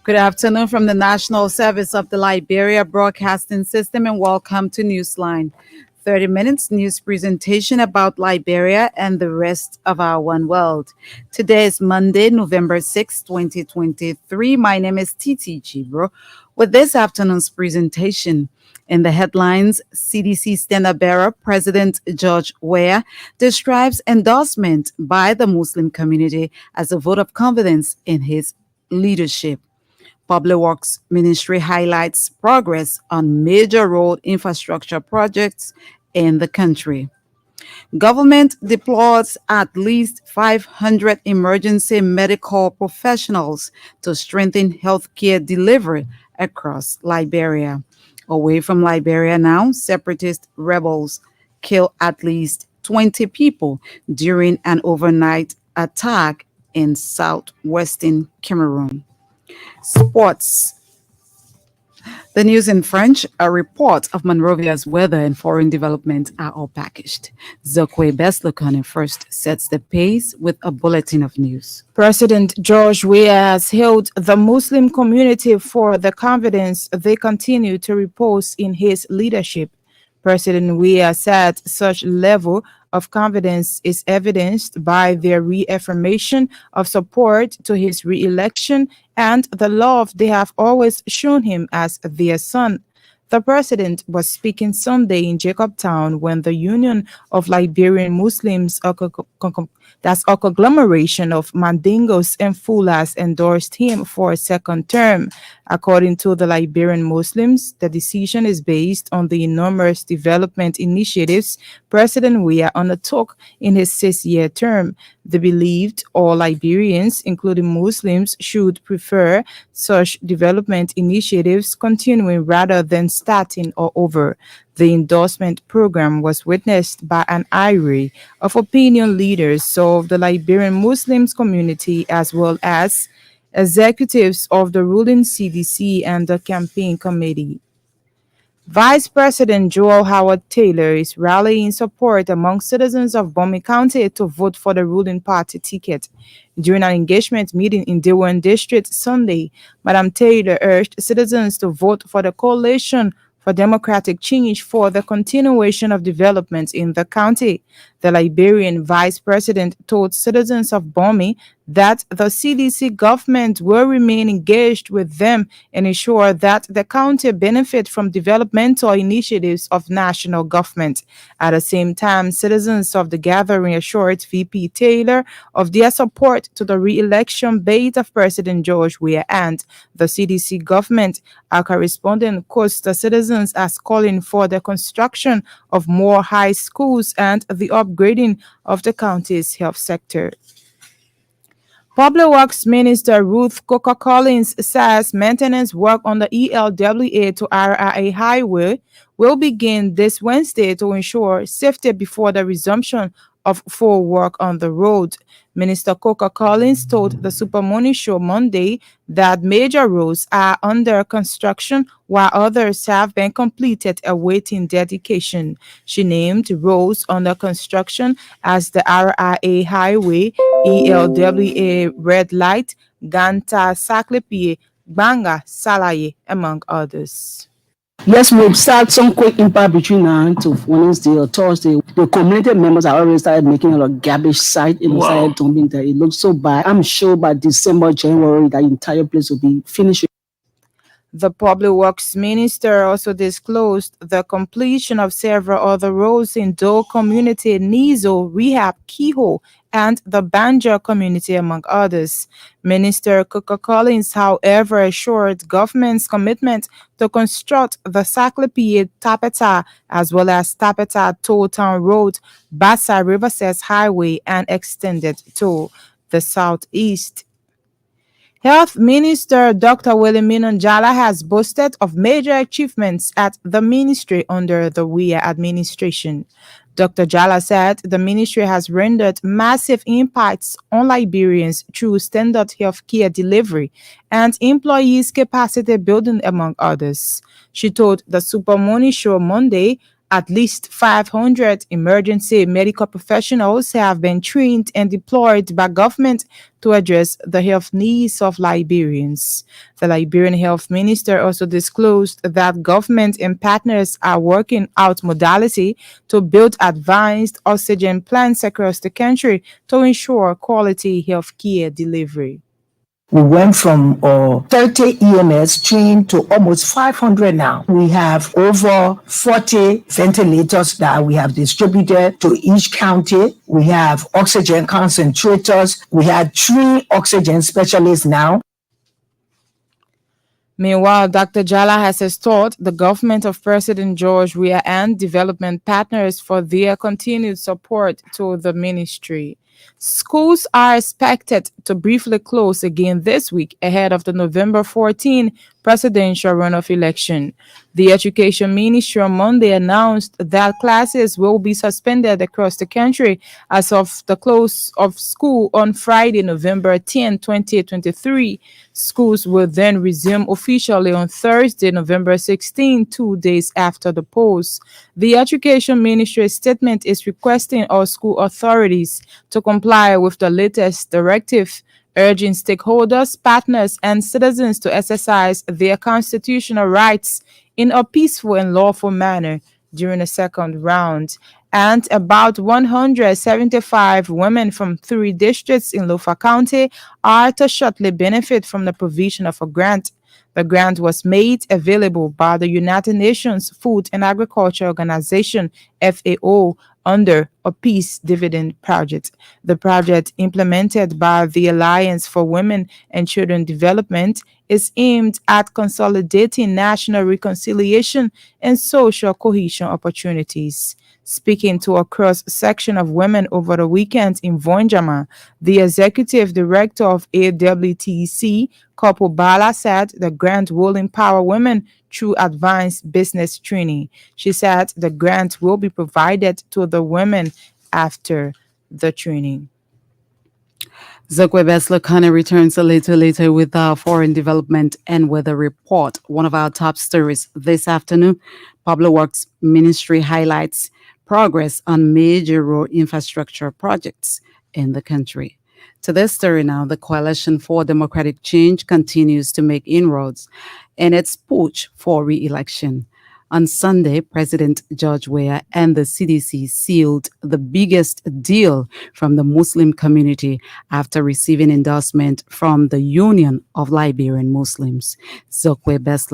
Good afternoon from the National Service of the Liberia Broadcasting System and welcome to Newsline. 30 minutes news presentation about Liberia and the rest of our one world. Today is Monday, November 6, 2023. My name is Titi Chibro with this afternoon's presentation. In the headlines, CDC Standard Bearer President George Weah describes endorsement by the Muslim community as a vote of confidence in his leadership. Public Works Ministry highlights progress on major road infrastructure projects in the country. Government deploys at least 500 emergency medical professionals to strengthen healthcare delivery across Liberia. Away from Liberia now, separatist rebels kill at least 20 people during an overnight attack in southwestern Cameroon. Sports. The news in French, a report of Monrovia's weather and foreign development are all packaged. Zokwe Beslokone first sets the pace with a bulletin of news. President George Weah has hailed the Muslim community for the confidence they continue to repose in his leadership. President Weah said such level of confidence is evidenced by their reaffirmation of support to his re-election and the love they have always shown him as their son. The president was speaking Sunday in Jacobtown when the Union of Liberian Muslims, that's a conglomeration of Mandingos and Fulas, endorsed him for a second term. According to the Liberian Muslims, the decision is based on the enormous development initiatives President Weah undertook in his 6-year term. They believed all Liberians, including Muslims, should prefer such development initiatives continuing rather than starting all over. The endorsement program was witnessed by an array of opinion leaders of the Liberian Muslims community as well as executives of the ruling CDC and the campaign committee. Vice President Joel Howard Taylor is rallying support among citizens of Bomi County to vote for the ruling party ticket. During an engagement meeting in Dewan District Sunday, Madam Taylor urged citizens to vote for the coalition for democratic change for the continuation of development in the county. The Liberian vice president told citizens of Bomi that the CDC government will remain engaged with them and ensure that the county benefit from developmental initiatives of national government. At the same time, citizens of the gathering assured VP Taylor of their support to the re-election bid of President George Weah and the CDC government. Our correspondent quotes the citizens as calling for the construction of more high schools and the upgrading of the county's health sector. Public Works Minister Ruth Coker Collins says maintenance work on the Elbc to RRA Highway will begin this Wednesday to ensure safety before the resumption of full work on the road. Minister Coker Collins told the Super Money Show Monday that major roads are under construction while others have been completed awaiting dedication. She named roads under construction as the RRA Highway, Elbc Red Light, Ganta Saklepie, Banga, Salaye, among others. Yes, we'll start some quick impact between now and to Wednesday or Thursday. The community members have already started making a lot of garbage site and started dumping there. It looks so bad. I'm sure by December, January, the entire place will be finished. The Public Works Minister also disclosed the completion of several other roads in Dole Community, Nizo, Rehab, Kehoe, and the Banjo community, among others. Minister Coker Collins, however, assured government's commitment to construct the Saklepie Tapeta as well as Tapeta Toll Town Road, Bassa Riverside Highway, and extended to the southeast. Health Minister Dr. Wilhelmina Njala has boasted of major achievements at the ministry under the Weah administration. Dr. Njala said the ministry has rendered massive impacts on Liberians through standard health care delivery and employees' capacity building, among others. She told the Super Money Show Monday At least 500 emergency medical professionals have been trained and deployed by government to address the health needs of Liberians. The Liberian Health Minister also disclosed that government and partners are working out modality to build advanced oxygen plants across the country to ensure quality health care delivery. We went from 30 EMS trained to almost 500 now. We have over 40 ventilators that we have distributed to each county. We have oxygen concentrators. We have 3 oxygen specialists now. Meanwhile, Dr. Jala has restored the government of President George Weah and development partners for their continued support to the ministry. Schools are expected to briefly close again this week ahead of the November 14 presidential runoff election. The Education Ministry on Monday announced that classes will be suspended across the country as of the close of school on Friday, November 10, 2023. Schools will then resume officially on Thursday, November 16, 2 days after the polls. The Education Ministry's statement is requesting all school authorities to comply with the latest directive, urging stakeholders, partners, and citizens to exercise their constitutional rights in a peaceful and lawful manner during the second round. And about 175 women from 3 districts in Lofa County are to shortly benefit from the provision of a grant. The grant was made available by the United Nations Food and Agriculture Organization, FAO, under a peace dividend project. The project, implemented by the Alliance for Women and Children Development, is aimed at consolidating national reconciliation and social cohesion opportunities. Speaking to a cross-section of women over the weekend in Vonjama, the executive director of AWTC, Kopo Bala, said the grant will empower women through advanced business training. She said the grant will be provided to the women after the training. Zokwe Beslakane returns a little later with our foreign development and weather report. One of our top stories this afternoon, Public Works Ministry highlights progress on major road infrastructure projects in the country. To this story now, the Coalition for Democratic Change continues to make inroads in its push for re-election. On Sunday, President George Weah and the CDC sealed the biggest deal from the Muslim community after receiving endorsement from the Union of Liberian Muslims. Zokwe Besla